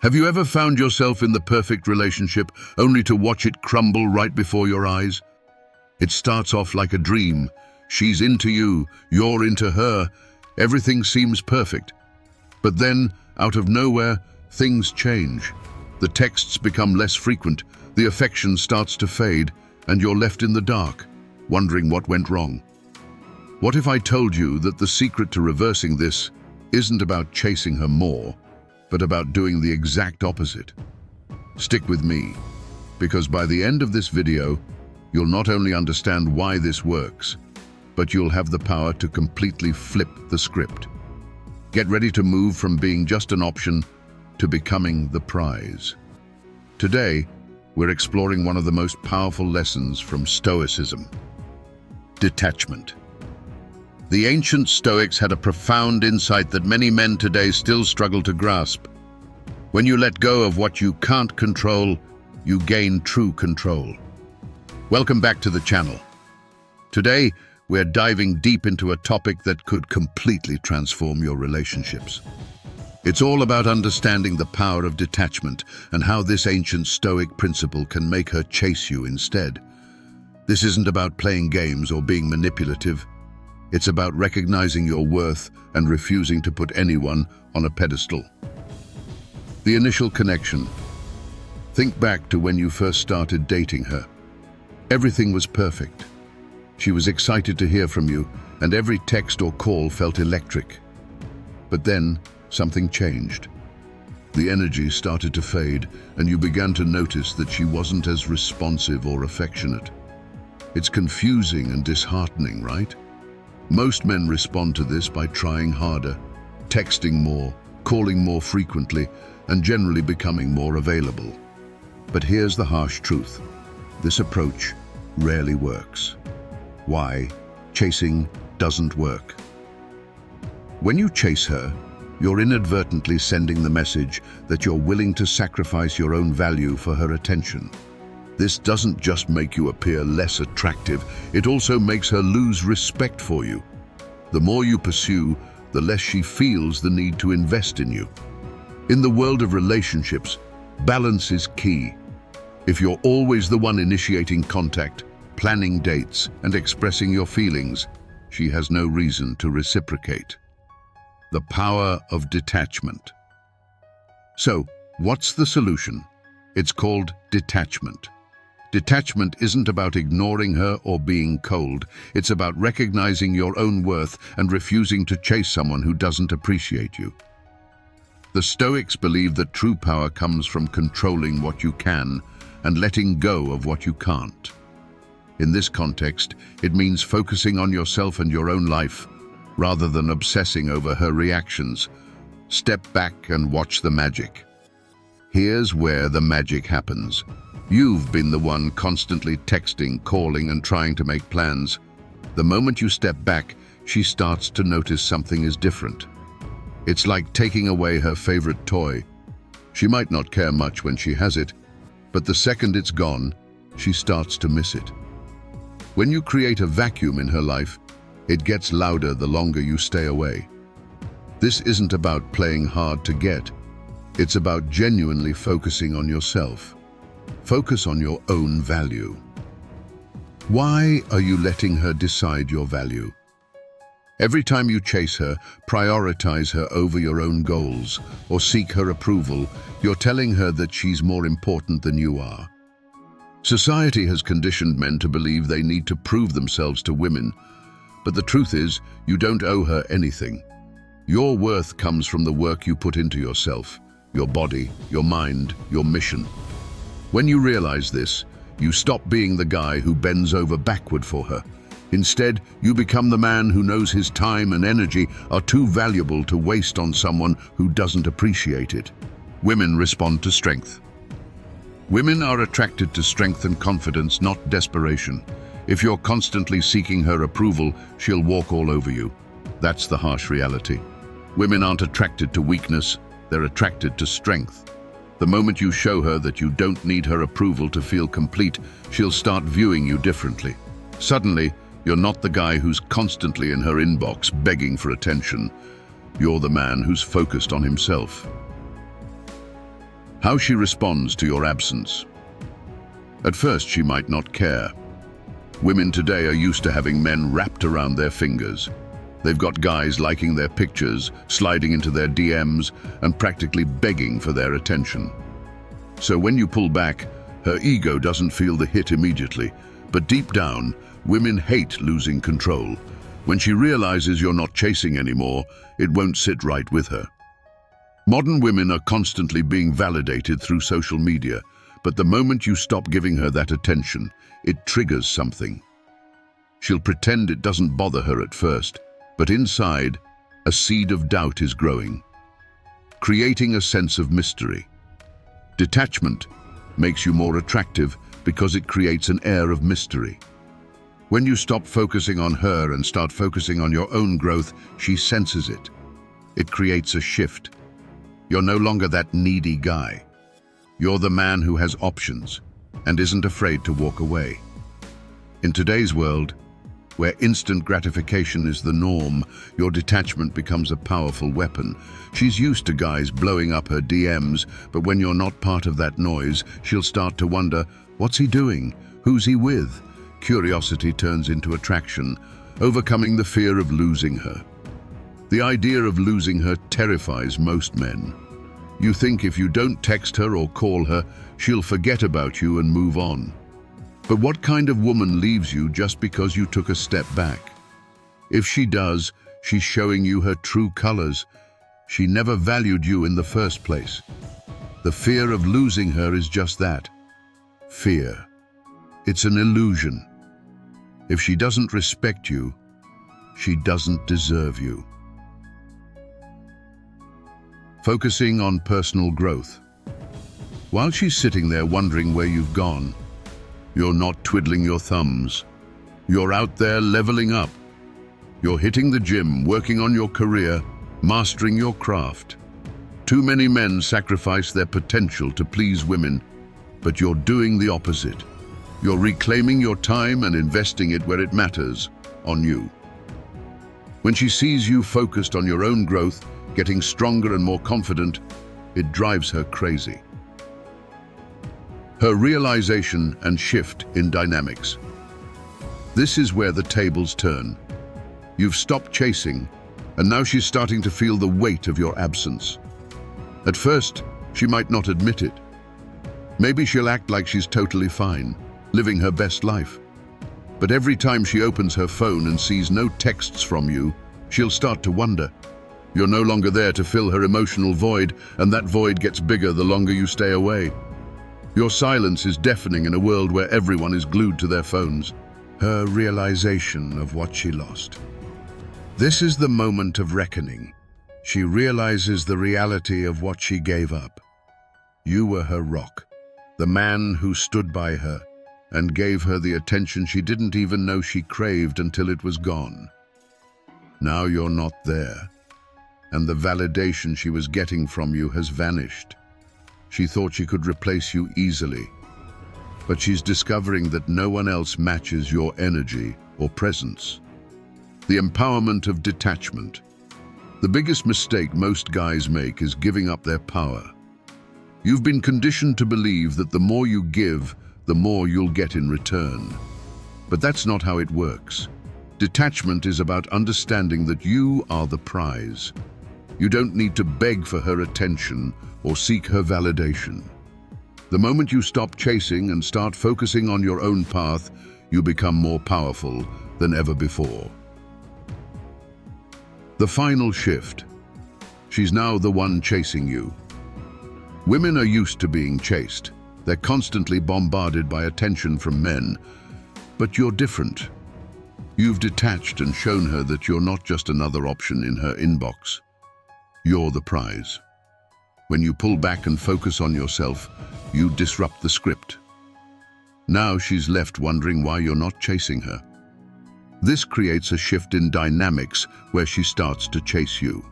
Have you ever found yourself in the perfect relationship only to watch it crumble right before your eyes? It starts off like a dream. She's into you, you're into her. Everything seems perfect. But then, out of nowhere, things change. The texts become less frequent, the affection starts to fade, and you're left in the dark, wondering what went wrong. What if I told you that the secret to reversing this isn't about chasing her more, but about doing the exact opposite? Stick with me, because by the end of this video, you'll not only understand why this works, but you'll have the power to completely flip the script. Get ready to move from being just an option to becoming the prize. Today, we're exploring one of the most powerful lessons from Stoicism: detachment. The ancient Stoics had a profound insight that many men today still struggle to grasp. When you let go of what you can't control, you gain true control. Welcome back to the channel. Today, we're diving deep into a topic that could completely transform your relationships. It's all about understanding the power of detachment and how this ancient Stoic principle can make her chase you instead. This isn't about playing games or being manipulative. It's about recognizing your worth and refusing to put anyone on a pedestal. The initial connection. Think back to when you first started dating her. Everything was perfect. She was excited to hear from you, and every text or call felt electric. But then, something changed. The energy started to fade, and you began to notice that she wasn't as responsive or affectionate. It's confusing and disheartening, right? Most men respond to this by trying harder, texting more, calling more frequently, and generally becoming more available. But here's the harsh truth. This approach rarely works. Why? Chasing doesn't work. When you chase her, you're inadvertently sending the message that you're willing to sacrifice your own value for her attention. This doesn't just make you appear less attractive, it also makes her lose respect for you. The more you pursue, the less she feels the need to invest in you. In the world of relationships, balance is key. If you're always the one initiating contact, planning dates, and expressing your feelings, she has no reason to reciprocate. The power of detachment. So, what's the solution? It's called detachment. Detachment isn't about ignoring her or being cold. It's about recognizing your own worth and refusing to chase someone who doesn't appreciate you. The Stoics believe that true power comes from controlling what you can and letting go of what you can't. In this context, it means focusing on yourself and your own life, rather than obsessing over her reactions. Step back and watch the magic. Here's where the magic happens. You've been the one constantly texting, calling, and trying to make plans. The moment you step back, she starts to notice something is different. It's like taking away her favorite toy. She might not care much when she has it, but the second it's gone, she starts to miss it. When you create a vacuum in her life, it gets louder the longer you stay away. This isn't about playing hard to get. It's about genuinely focusing on yourself. Focus on your own value. Why are you letting her decide your value? Every time you chase her, prioritize her over your own goals, or seek her approval, you're telling her that she's more important than you are. Society has conditioned men to believe they need to prove themselves to women, but the truth is, you don't owe her anything. Your worth comes from the work you put into yourself, your body, your mind, your mission. When you realize this, you stop being the guy who bends over backward for her. Instead, you become the man who knows his time and energy are too valuable to waste on someone who doesn't appreciate it. Women respond to strength. Women are attracted to strength and confidence, not desperation. If you're constantly seeking her approval, she'll walk all over you. That's the harsh reality. Women aren't attracted to weakness, they're attracted to strength. The moment you show her that you don't need her approval to feel complete, she'll start viewing you differently. Suddenly, you're not the guy who's constantly in her inbox begging for attention. You're the man who's focused on himself. How she responds to your absence. At first, she might not care. Women today are used to having men wrapped around their fingers. They've got guys liking their pictures, sliding into their DMs, and practically begging for their attention. So when you pull back, her ego doesn't feel the hit immediately, but deep down, women hate losing control. When she realizes you're not chasing anymore, it won't sit right with her. Modern women are constantly being validated through social media, but the moment you stop giving her that attention, it triggers something. She'll pretend it doesn't bother her at first, but inside, a seed of doubt is growing, creating a sense of mystery. Detachment makes you more attractive because it creates an air of mystery. When you stop focusing on her and start focusing on your own growth, she senses it. It creates a shift. You're no longer that needy guy. You're the man who has options and isn't afraid to walk away. In today's world, where instant gratification is the norm, your detachment becomes a powerful weapon. She's used to guys blowing up her DMs, but when you're not part of that noise, she'll start to wonder, what's he doing? Who's he with? Curiosity turns into attraction, overcoming the fear of losing her. The idea of losing her terrifies most men. You think if you don't text her or call her, she'll forget about you and move on. But what kind of woman leaves you just because you took a step back? If she does, she's showing you her true colors. She never valued you in the first place. The fear of losing her is just that. Fear. It's an illusion. If she doesn't respect you, she doesn't deserve you. Focusing on personal growth. While she's sitting there wondering where you've gone, you're not twiddling your thumbs. You're out there leveling up. You're hitting the gym, working on your career, mastering your craft. Too many men sacrifice their potential to please women, but you're doing the opposite. You're reclaiming your time and investing it where it matters, on you. When she sees you focused on your own growth, getting stronger and more confident, it drives her crazy. Her realization and shift in dynamics. This is where the tables turn. You've stopped chasing, and now she's starting to feel the weight of your absence. At first, she might not admit it. Maybe she'll act like she's totally fine, living her best life. But every time she opens her phone and sees no texts from you, she'll start to wonder. You're no longer there to fill her emotional void, and that void gets bigger the longer you stay away. Your silence is deafening in a world where everyone is glued to their phones. Her realization of what she lost. This is the moment of reckoning. She realizes the reality of what she gave up. You were her rock, the man who stood by her and gave her the attention she didn't even know she craved until it was gone. Now you're not there, and the validation she was getting from you has vanished. She thought she could replace you easily, but she's discovering that no one else matches your energy or presence. The empowerment of detachment. The biggest mistake most guys make is giving up their power. You've been conditioned to believe that the more you give, the more you'll get in return. But that's not how it works. Detachment is about understanding that you are the prize. You don't need to beg for her attention or seek her validation. The moment you stop chasing and start focusing on your own path, you become more powerful than ever before. The final shift. She's now the one chasing you. Women are used to being chased. They're constantly bombarded by attention from men. But you're different. You've detached and shown her that you're not just another option in her inbox. You're the prize. When you pull back and focus on yourself, you disrupt the script. Now she's left wondering why you're not chasing her. This creates a shift in dynamics where she starts to chase you.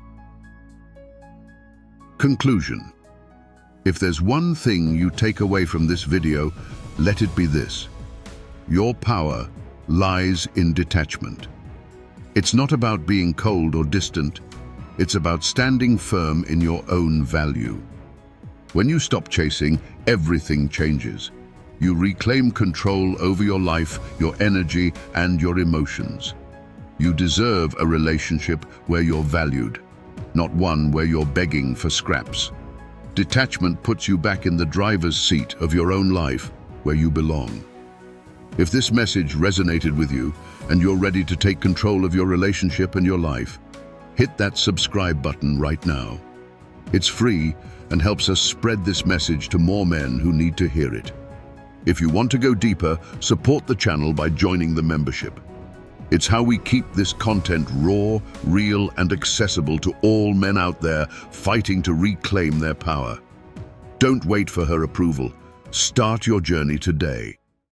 Conclusion. If there's one thing you take away from this video, let it be this. Your power lies in detachment. It's not about being cold or distant. It's about standing firm in your own value. When you stop chasing, everything changes. You reclaim control over your life, your energy, and your emotions. You deserve a relationship where you're valued, not one where you're begging for scraps. Detachment puts you back in the driver's seat of your own life, where you belong. If this message resonated with you and you're ready to take control of your relationship and your life, hit that subscribe button right now. It's free and helps us spread this message to more men who need to hear it. If you want to go deeper, support the channel by joining the membership. It's how we keep this content raw, real, and accessible to all men out there fighting to reclaim their power. Don't wait for her approval. Start your journey today.